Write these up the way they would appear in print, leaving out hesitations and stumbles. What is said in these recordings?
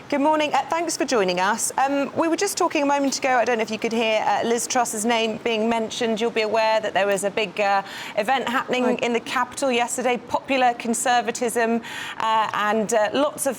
Good morning. Thanks for joining us. We were just talking a moment ago, I don't know if you could hear Liz Truss's name being mentioned. You'll be aware that there was a big event happening in the capital yesterday, popular conservatism, and lots of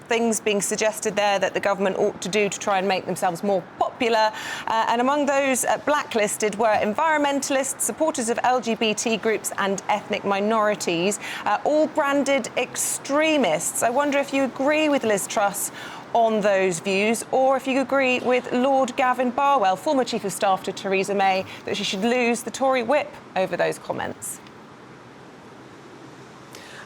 things being suggested there that the government ought to do to try and make themselves more popular. And among those blacklisted were environmentalists, supporters of LGBT groups and ethnic minorities, all branded extremists. I wonder if you agree with Liz Truss on those views, or if you agree with Lord Gavin Barwell, former Chief of Staff to Theresa May, that she should lose the Tory whip over those comments.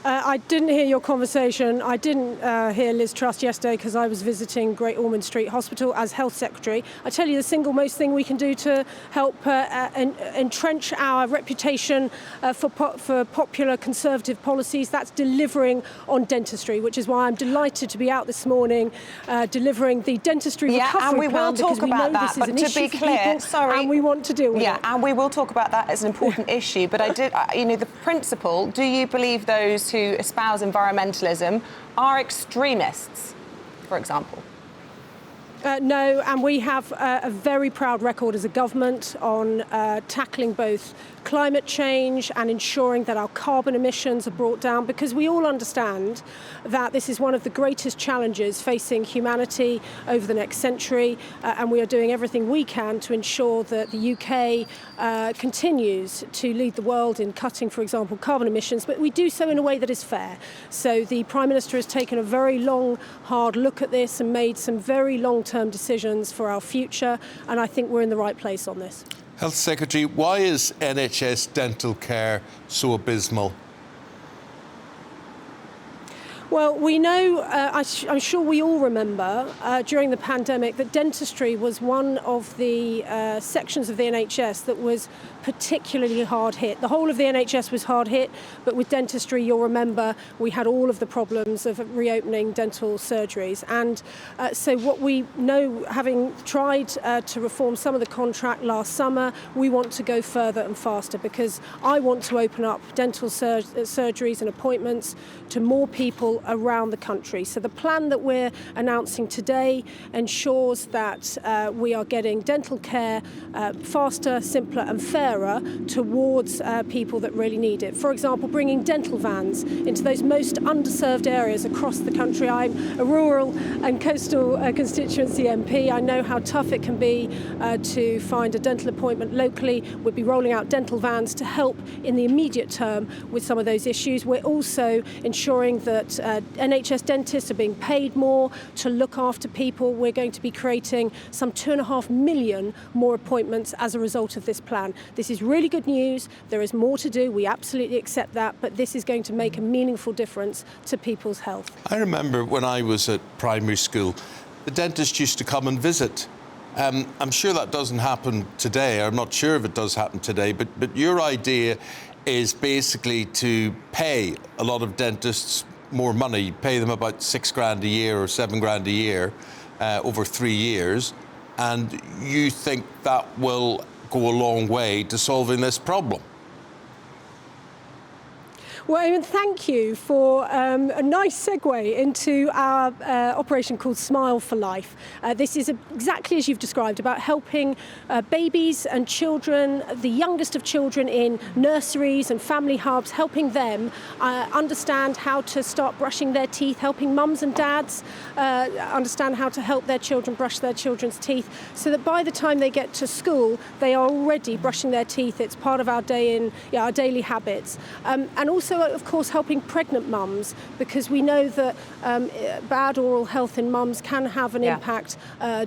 I didn't hear your conversation. I didn't hear Liz Truss yesterday because I was visiting Great Ormond Street Hospital as Health Secretary. I tell you, the single most thing we can do to help entrench our reputation for popular Conservative policies, that's delivering on dentistry, which is why I'm delighted to be out this morning delivering the dentistry recovery plan, because we know this is an issue for people, and we want to deal with it. Yeah, and we will talk about that as an important issue. But I did, the principle, do you believe those who espouse environmentalism are extremists, for example? No, and we have a very proud record as a government on tackling both climate change and ensuring that our carbon emissions are brought down, because we all understand that this is one of the greatest challenges facing humanity over the next century, and we are doing everything we can to ensure that the UK continues to lead the world in cutting, for example, carbon emissions, but we do so in a way that is fair. So the Prime Minister has taken a very long, hard look at this and made some very long-term decisions for our future, and I think we're in the right place on this. Health Secretary, why is NHS dental care so abysmal? Well, we know, I'm sure we all remember during the pandemic that dentistry was one of the sections of the NHS that was particularly hard hit. The whole of the NHS was hard hit, but with dentistry, you'll remember, we had all of the problems of reopening dental surgeries. And so what we know, having tried to reform some of the contract last summer, we want to go further and faster, because I want to open up dental surgeries and appointments to more people around the country. So the plan that we're announcing today ensures that we are getting dental care faster, simpler and fairer towards people that really need it. For example, bringing dental vans into those most underserved areas across the country. I'm a rural and coastal constituency MP. I know how tough it can be to find a dental appointment locally. We'll be rolling out dental vans to help in the immediate term with some of those issues. We're also ensuring that NHS dentists are being paid more to look after people. We're going to be creating some 2.5 million more appointments as a result of this plan. This is really good news. There is more to do. We absolutely accept that, but this is going to make a meaningful difference to people's health. I remember when I was at primary school, the dentist used to come and visit. I'm sure that doesn't happen today. I'm not sure if it does happen today, but your idea is basically to pay a lot of dentists more money, pay them about £6,000 a year or £7,000 a year over 3 years, and you think that will go a long way to solving this problem? Well, Eamon, thank you for a nice segue into our operation called Smile for Life. This is exactly as you've described, about helping babies and children, the youngest of children in nurseries and family hubs, helping them understand how to start brushing their teeth, helping mums and dads understand how to help their children brush their children's teeth, so that by the time they get to school, they are already brushing their teeth. It's part of our our daily habits. And also, of course, helping pregnant mums, because we know that bad oral health in mums can have an impact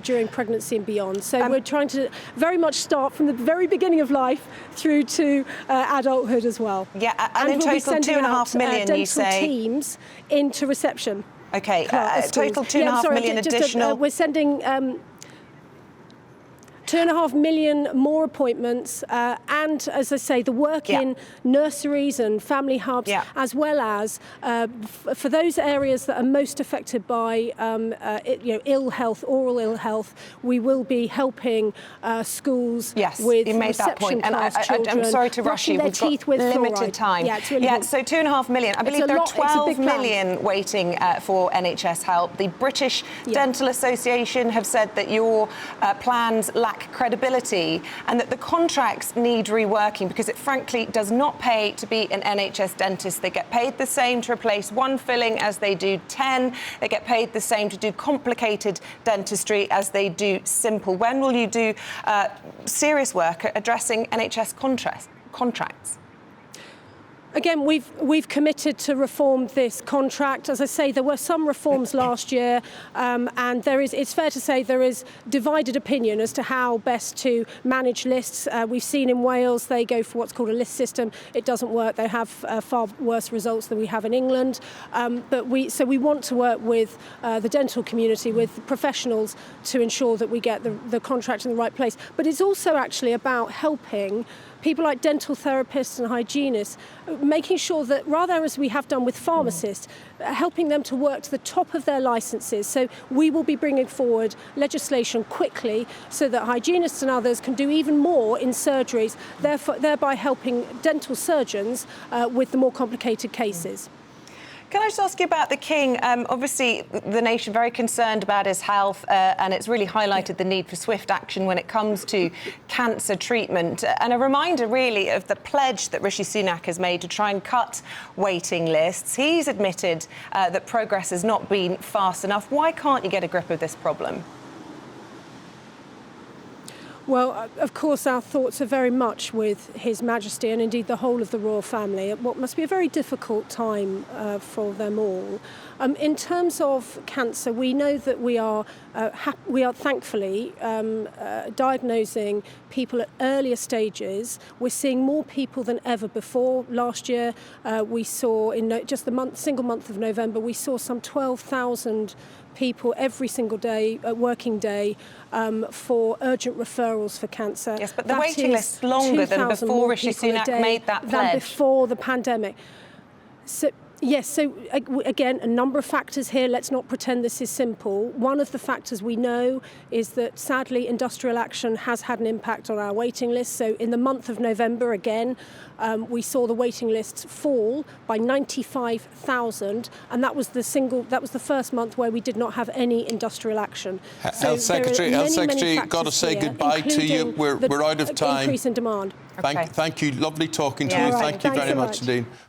during pregnancy and beyond. So we're trying to very much start from the very beginning of life through to adulthood as well. Yeah, and in total 2.5 million, you say? Teams into reception. Okay, total 2.5 million additional. We're sending... 2.5 million more appointments, and as I say, the work in nurseries and family hubs, as well as for those areas that are most affected by ill health, oral ill health, we will be helping schools with you made that point. And I'm sorry to rush you. We've got limited time. Yeah, it's really so 2.5 million. I believe there are 12 million waiting for NHS help. The British Dental Association have said that your plans lack credibility and that the contracts need reworking because it frankly does not pay to be an NHS dentist. They get paid the same to replace one filling as they do 10. They get paid the same to do complicated dentistry as they do simple. When will you do serious work at addressing NHS contracts? Again, we've committed to reform this contract. As I say, there were some reforms last year, and it's fair to say there is divided opinion as to how best to manage lists. We've seen in Wales they go for what's called a list system. It doesn't work. They have far worse results than we have in England. But we want to work with the dental community, with professionals, to ensure that we get the contract in the right place. But it's also actually about helping people like dental therapists and hygienists, making sure that, rather as we have done with pharmacists, helping them to work to the top of their licences. So we will be bringing forward legislation quickly so that hygienists and others can do even more in surgeries, thereby helping dental surgeons with the more complicated cases. Can I just ask you about the King? Obviously, the nation very concerned about his health, and it's really highlighted the need for swift action when it comes to cancer treatment. And a reminder, really, of the pledge that Rishi Sunak has made to try and cut waiting lists. He's admitted that progress has not been fast enough. Why can't you get a grip of this problem? Well, of course, our thoughts are very much with His Majesty and indeed the whole of the royal family at what must be a very difficult time for them all. In terms of cancer, we know that we are thankfully diagnosing people at earlier stages. We're seeing more people than ever before. Last year, we saw in just the single month of November, we saw some 12,000 people every single day, working day, for urgent referrals for cancer. Yes, but the waiting list's longer than before Rishi Sunak made that pledge. Than before the pandemic. So, yes, so again, a number of factors here. Let's not pretend this is simple. One of the factors we know is that, sadly, industrial action has had an impact on our waiting list. So in the month of November, again, we saw the waiting lists fall by 95,000, and that was the first month where we did not have any industrial action. Health Secretary, got to say goodbye to you. We're out of time. Increase in demand. Thank you. Lovely talking to you. Thank you very much indeed.